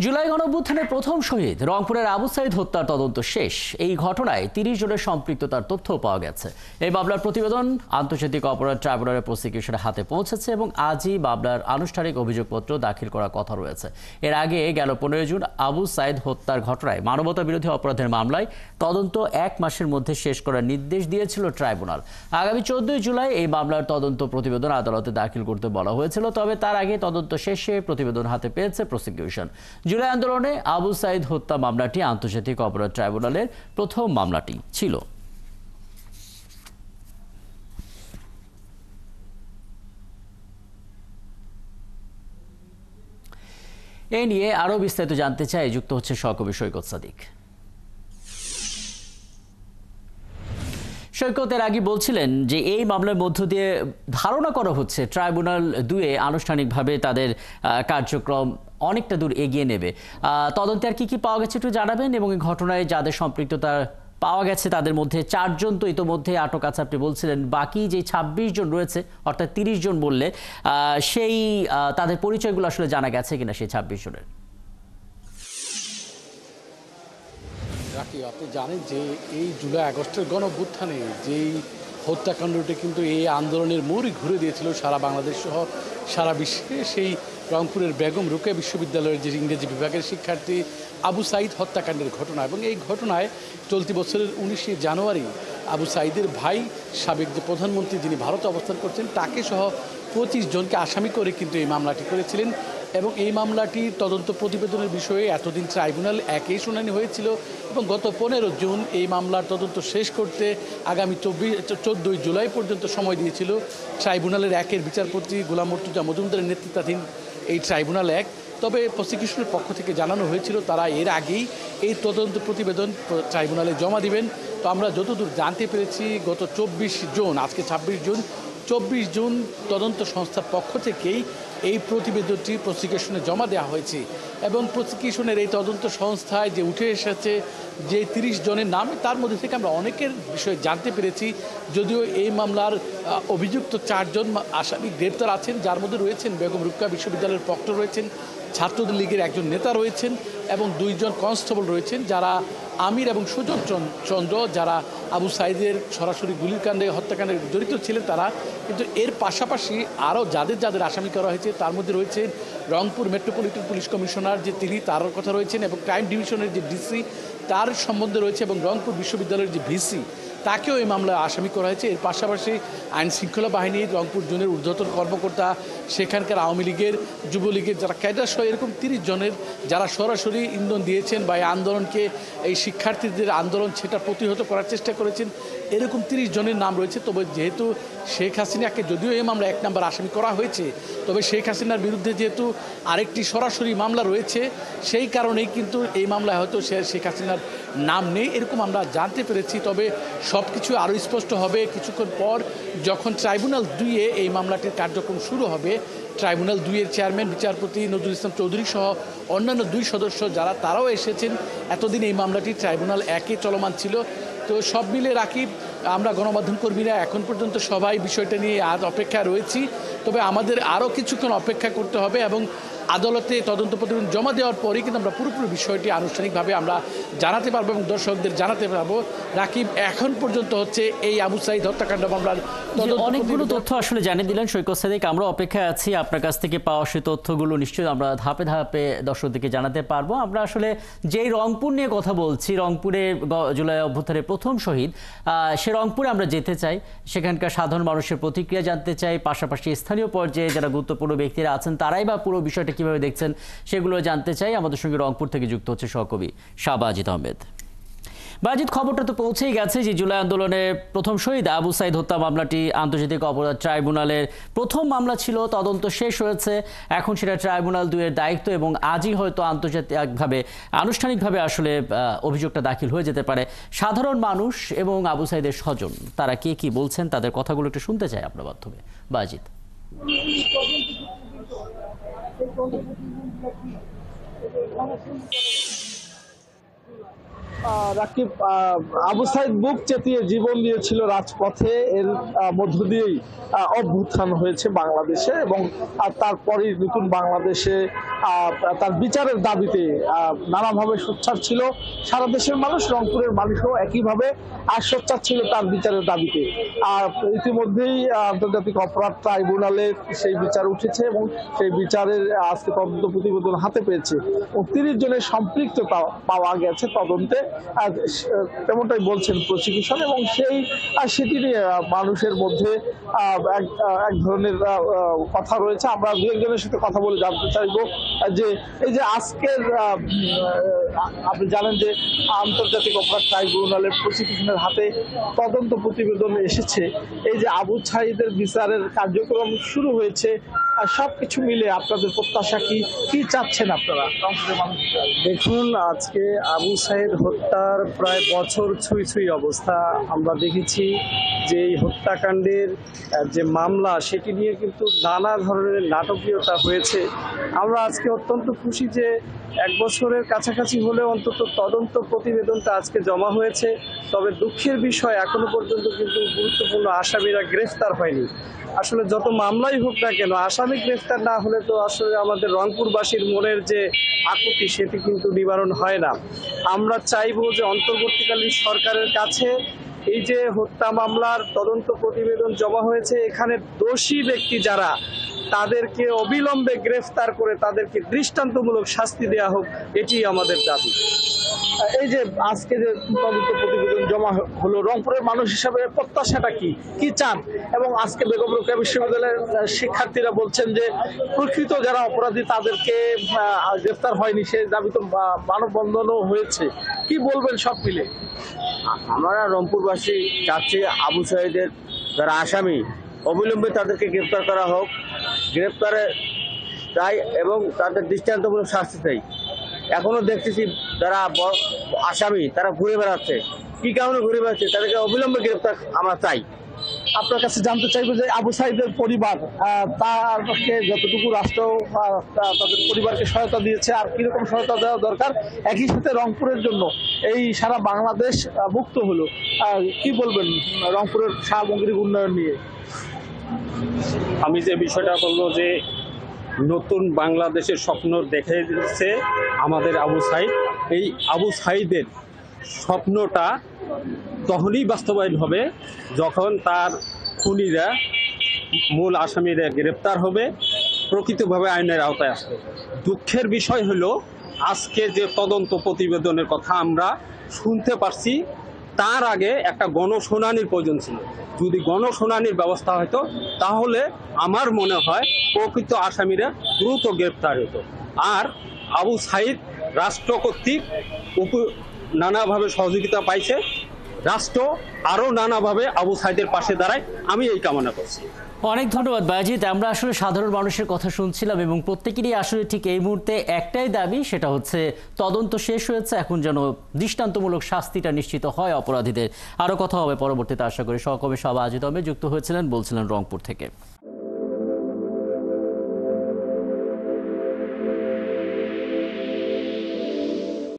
জুলাই গণঅভ্যুত্থানের প্রথম শহীদ রংপুরের আবু সাইদ হত্যার তদন্ত শেষ। এই ঘটনায় ৩০ জনের সম্পৃক্ততার তথ্য পাওয়া গেছে। এই মামলার প্রতিবেদন আন্তর্জাতিক অপরাধ ট্রাইব্যুনালের প্রসিকিউশনের হাতে পৌঁছেছে এবং আজই মামলার আনুষ্ঠানিক অভিযোগপত্র দাখিল করার কথা রয়েছে। এর আগে গেল ১৫ জুন আবু সাইদ হত্যার ঘটনায় মানবতা বিরোধী অপরাধের মামলায় তদন্ত ১ মাসের মধ্যে শেষ করার নির্দেশ দিয়েছিল ট্রাইব্যুনাল। আগামী ১৪ জুলাই এই মামলার তদন্ত প্রতিবেদন আদালতে দাখিল করতে বলা হয়েছিল, তবে তার আগে তদন্ত শেষে প্রতিবেদন হাতে পেয়েছে প্রসিকিউশন। জুলাই আন্দোলনে আবু সাইদ হত্যা মামলাটি আন্তর্জাতিক অপরাধ ট্রাইব্যুনালের প্রথম মামলাটি ছিল। এ নিয়ে আরো বিস্তারিত জানতে চাই, যুক্ত হচ্ছে সহকর্মী সৈকত সাদিক। সৈকতের আগে বলছিলেন যে এই মামলার মধ্য দিয়ে ধারণা করা হচ্ছে ট্রাইব্যুনাল ২ আনুষ্ঠানিকভাবে তাদের কার্যক্রম অনেকটা দূর এগিয়ে নেবে। তদন্তে আর কি পাওয়া গেছে একটু জানাবেন, এবং এই ঘটনায় যাদের সম্পৃক্ততা পাওয়া গেছে তাদের মধ্যে ৪ জন তো ইতোমধ্যে আটক আছে আপনি বলছিলেন, বাকি যে ২৬ জন রয়েছে অর্থাৎ ৩০ জন বললে সেই তাদের পরিচয়গুলো আসলে জানা গেছে কিনা সেই ২৬ জনের? আপনি জানেন যে এই জুলাই আগস্টের গণঅভ্যুত্থানে যেই হত্যাকাণ্ডটি কিন্তু এই আন্দোলনের মোড়ই ঘুরে দিয়েছিল সারা বাংলাদেশ সহ সারা বিশ্বে, সেই রংপুরের বেগম রোকেয়া বিশ্ববিদ্যালয়ের যে ইংরেজি বিভাগের শিক্ষার্থী আবু সাইদ হত্যাকাণ্ডের ঘটনা। এবং এই ঘটনায় চলতি বছরের ১৯শে জানুয়ারি আবু সাইদের ভাই, সাবেক যে প্রধানমন্ত্রী যিনি ভারতে অবস্থান করছেন, তাকে সহ ২৫ জনকে আসামি করে কিন্তু এই মামলাটি করেছিলেন। এবং এই মামলাটির তদন্ত প্রতিবেদনের বিষয়ে এতদিন ট্রাইব্যুনাল ১-এই শুনানি হয়েছিল এবং গত ১৫ জুন এই মামলার তদন্ত শেষ করতে আগামী ১৪ জুলাই পর্যন্ত সময় দিয়েছিল ট্রাইব্যুনালের ১-এর বিচারপতি গোলাম মর্তুজা মজুমদারের নেতৃত্বাধীন এই ট্রাইব্যুনাল ১। তবে প্রসিকিউশনের পক্ষ থেকে জানানো হয়েছিল তারা এর আগেই এই তদন্ত প্রতিবেদন ট্রাইব্যুনালে জমা দিবেন। তো আমরা যতদূর জানতে পেরেছি গত ২৪ জুন, আজকে ২৬ জুন, ২৪ জুন তদন্ত সংস্থার পক্ষ থেকেই এই প্রতিবেদনটি প্রসিকিউশনে জমা দেওয়া হয়েছে। এবং প্রসিকিউশনের এই তদন্ত সংস্থায় যে উঠে এসেছে যে ৩০ জনের নাম, তার মধ্যে থেকে আমরা অনেকের বিষয়ে জানতে পেরেছি। যদিও এই মামলার অভিযুক্ত ৪ জন আসামি গ্রেপ্তার আছেন, যার মধ্যে রয়েছেন বেগম রোকেয়া বিশ্ববিদ্যালয়ের প্রক্টর রয়েছেন, ছাত্রদের লীগের একজন নেতা রয়েছেন এবং ২ জন কনস্টেবল রয়েছেন যারা আমির এবং সুজন চন্দ্র, যারা আবু সাইদের সরাসরি গুলিকাণ্ডে হত্যাকাণ্ডে জড়িত ছিলেন তারা। কিন্তু এর পাশাপাশি আরও যাদের আসামি করা হয়েছে তার মধ্যে রয়েছেন রংপুর মেট্রোপলিটন পুলিশ কমিশনার যে তিনি, তার কথা রয়েছেন, এবং ক্রাইম ডিভিশনের যে ডিসি তার সম্বন্ধে রয়েছে, এবং রংপুর বিশ্ববিদ্যালয়ের যে ভিসি তাকেও এই মামলায় আসামি করা হয়েছে। এর পাশাপাশি আইন শৃঙ্খলা বাহিনীর রংপুর জোনের ঊর্ধ্বতন কর্মকর্তা, সেখানকার আওয়ামী লীগের, যুবলীগের যারা ক্যাডার সহ এরকম ৩০ জনের যারা সরাসরি ইন্ধন দিয়েছেন বা এই আন্দোলনকে, এই শিক্ষার্থীদের আন্দোলন সেটা প্রতিহত করার চেষ্টা করেছেন, এরকম ৩০ জনের নাম রয়েছে। তবে যেহেতু শেখ হাসিনাকে যদিও এই মামলা ১ নম্বর আসামি করা হয়েছে, তবে শেখ হাসিনার বিরুদ্ধে যেহেতু আরেকটি সরাসরি মামলা রয়েছে, সেই কারণেই কিন্তু এই মামলায় হয়তো শেখ হাসিনার নাম নেই, এরকম আমরা জানতে পেরেছি। তবে সব কিছু আরও স্পষ্ট হবে কিছুক্ষণ পর যখন ট্রাইব্যুনাল ২-এ এই মামলাটির কার্যক্রম শুরু হবে। ট্রাইব্যুনাল ২-এর চেয়ারম্যান বিচারপতি নজরুল ইসলাম চৌধুরী সহ অন্যান্য ২ সদস্য তারাও এসেছেন। এতদিন এই মামলাটি ট্রাইব্যুনাল ১-এ চলমান ছিল। তো সব মিলে রাকিব, আমরা গণমাধ্যম কর্মীরা এখন পর্যন্ত সবাই বিষয়টা নিয়ে আজ অপেক্ষায় রয়েছি। তবে আমাদের আরও কিছুক্ষণ অপেক্ষা করতে হবে এবং আদালতে তদন্ত প্রতিবেদন জমা দেওয়ার পরেই কিন্তু আমরা পুরোপুরি বিষয়টি আনুষ্ঠানিকভাবে আমরা জানাতে পারবো এবং দর্শকদের জানাতে পারবো। রাকিব, এখন পর্যন্ত হচ্ছে এই আবু সাইদ হত্যাকাণ্ড মামলার অনেকগুলো তথ্য আসলে জানিয়ে দিলেন সৈকত সাদিক। আমরা অপেক্ষায় আছি আপনার কাছ থেকে পাওয়া সেই তথ্যগুলো নিশ্চয়ই আমরা ধাপে ধাপে দর্শকদেরকে জানাতে পারবো। আমরা আসলে যেই রংপুর নিয়ে কথা বলছি, রংপুরে জুলাই অভ্যুত্থানের প্রথম শহীদ, সে রংপুরে আমরা যেতে চাই, সেখানকার সাধারণ মানুষের প্রতিক্রিয়া জানতে চাই, পাশাপাশি স্থানীয় পর্যায়ে যারা গুরুত্বপূর্ণ ব্যক্তিরা আছেন তারাই বা পুরো বিষয়টা কিভাবে দেখছেন সেগুলো জানতে চাই। আমাদের সঙ্গে রংপুর থেকে যুক্ত হচ্ছে সহকর্মী শাহবাজিদ আহমেদ। বাজিদ, খবরটা তো পৌঁছেই গেছে যে জুলাই আন্দোলনের প্রথম শহীদ আবু সাইদ হত্যা মামলাটি আন্তর্জাতিক অপরাধ ট্রাইব্যুনালের প্রথম মামলা ছিল, তদন্ত শেষ হয়েছে, এখন সেটা ট্রাইব্যুনাল ২-এর দায়িত্ব এবং আজই হয়তো আন্তর্জাতিকভাবে আনুষ্ঠানিকভাবে আসলে অভিযোগটা দাখিল হয়ে যেতে পারে। সাধারণ মানুষ এবং আবু সাইদের স্বজন তারা কি বলছেন, তাদের কথাগুলো একটু শুনতে চাই আপনার মাধ্যমে। বাজিদ। রাকিব, আবু সাইদ বুক চেতিয়ে জীবন দিয়েছিল রাজপথে, এর মধ্য দিয়েই অভ্যুত্থান হয়েছে বাংলাদেশে এবং তারপরেই নতুন বাংলাদেশে তার বিচারের দাবিতে নানাভাবে সোচ্চার ছিল সারা দেশের মানুষ। রংপুরের মানুষও একইভাবে সোচ্চার ছিল তার বিচারের দাবিতে। আর ইতিমধ্যেই আন্তর্জাতিক অপরাধ ট্রাইব্যুনালে সেই বিচার উঠেছে এবং সেই বিচারের আজকে তদন্ত প্রতিবেদন হাতে পেয়েছে। 30 জনের সম্পৃক্ততা পাওয়া গেছে তদন্তে, তেমনটাই বলছেন প্রসিকিউশন। এবং সেটি নিয়ে মানুষের মধ্যে এক ধরনের কথা রয়েছে। আমরা দু একজনের সাথে কথা বলে জানতে চাইবো যে এই যে আজকের আপনি জানেন যে আন্তর্জাতিক অপরাধ ট্রাইব্যুনালের প্রসিকিউশনের হাতে তদন্ত প্রতিবেদন এসেছে, এই যে আবু সাঈদের বিচারের কার্যক্রম শুরু হয়েছে, সবকিছু মিলে আপনাদের প্রত্যাশা কি চাচ্ছেন আপনারা? দেখুন, আজকে আবু সাঈদ হত্যার প্রায় বছর ছুঁই অবস্থা আমরা দেখেছি যে এই হত্যাকাণ্ডের যে মামলা সেটি নিয়ে কিন্তু নানা ধরনের নাটকীয়তা হয়েছে। আমরা আজকে অত্যন্ত খুশি যে 1 বছরের কাছাকাছি হলেও অন্তত তদন্ত প্রতিবেদনটা আজকে জমা হয়েছে। তবে দুঃখের বিষয় এখনো পর্যন্ত কিন্তু গুরুত্বপূর্ণ আসামিরা গ্রেফতার হয়নি। আসলে যত মামলাই হোক না কেন, আসামি গ্রেফতার না হলে তো আসলে আমাদের রংপুরবাসীর মনের যে আকুতি সেটি কিন্তু নিবারণ হয় না। আমরা চাইবো যে অন্তর্বর্তীকালীন সরকারের কাছে এই যে হত্যা মামলার তদন্ত প্রতিবেদন জমা হয়েছে, এখানে দোষী ব্যক্তি যারা তাদেরকে অবিলম্বে গ্রেফতার করে তাদেরকে দৃষ্টান্তমূলক শাস্তি দেওয়া হোক, এটি আমাদের দাবি। এই যে আজকে যে তদন্ত প্রতিবেদন জমা হলো, রংপুরের মানুষ হিসাবে প্রত্যাশাটা কি চান? এবং আজকে বেগম রোকেয়া বিশ্ববিদ্যালয়ের শিক্ষার্থীরা বলছেন যে প্রকৃত যারা অপরাধী তাদেরকে গ্রেফতার হয়নি, সেই দাবি তো মানববন্ধনও হয়েছে। কি বলবেন সব মিলে? আমরা রংপুরবাসী চাচ্ছি আবু সাঈদের যারা আসামি অবিলম্বে তাদেরকে গ্রেফতার করা হোক, গ্রেফতারে চাই এবং তাদের দৃষ্টান্তমূলক শাস্তি চাই। এখনো দেখতেছি যারা আসামি তারা ঘুরে বেড়াচ্ছে, কি কারণে ঘুরে বেড়াচ্ছে, তাদেরকে অবিলম্বে গ্রেফতার আমরা চাই। আপনার কাছে জানতে চাইবো যে আবু সাঈদের পরিবার তারকে যতটুকু রাষ্ট্র তাদের পরিবারকে সহায়তা দিয়েছে আর কিরকম সহায়তা দেওয়া দরকার, একই সাথে রংপুরের জন্য এই সারা বাংলাদেশ মুক্ত হলো, কি বলবেন রংপুরের সামগ্রিক উন্নয়ন নিয়ে? আমি যে বিষয়টা বলবো যে নতুন বাংলাদেশের স্বপ্ন দেখে দিচ্ছে আমাদের আবু সাঈদ। এই আবু সাঈদের স্বপ্নটা তখনই বাস্তবায়ন হবে যখন তার খুনিরা, মূল আসামিরা গ্রেপ্তার হবে, প্রকৃতভাবে আইনের আওতায় আসবে। দুঃখের বিষয় হলো আজকে যে তদন্ত প্রতিবেদনের কথা আমরা শুনতে পারছি, তার আগে একটা গণশুনানির প্রয়োজন ছিল। যদি গণশুনানির ব্যবস্থা হতো তাহলে আমার মনে হয় প্রকৃত আসামিরা দ্রুত গ্রেপ্তার হতো। আর আবু সাঈদ রাষ্ট্র কর্তৃক নানাভাবে সহযোগিতা পাইছে, রাষ্ট্র আরও নানাভাবে আবু সাঈদের পাশে দাঁড়ায়, আমি এই কামনা করছি। অনেক ধন্যবাদ বাজিত। আমরা আসলে সাধারণ মানুষের কথা শুনছিলাম এবং প্রত্যেকেরই আসলে ঠিক এই মুহূর্তে একটাই দাবি, সেটা হচ্ছে তদন্ত শেষ হয়েছে, এখন যেন দৃষ্টান্তমূলক শাস্তিটা নিশ্চিত হয় অপরাধীদের। আরও কথা হবে পরবর্তীতে আশা করি। সহকর্মী সভা আজিত যুক্ত হয়েছিলেন, বলছিলেন রংপুর থেকে।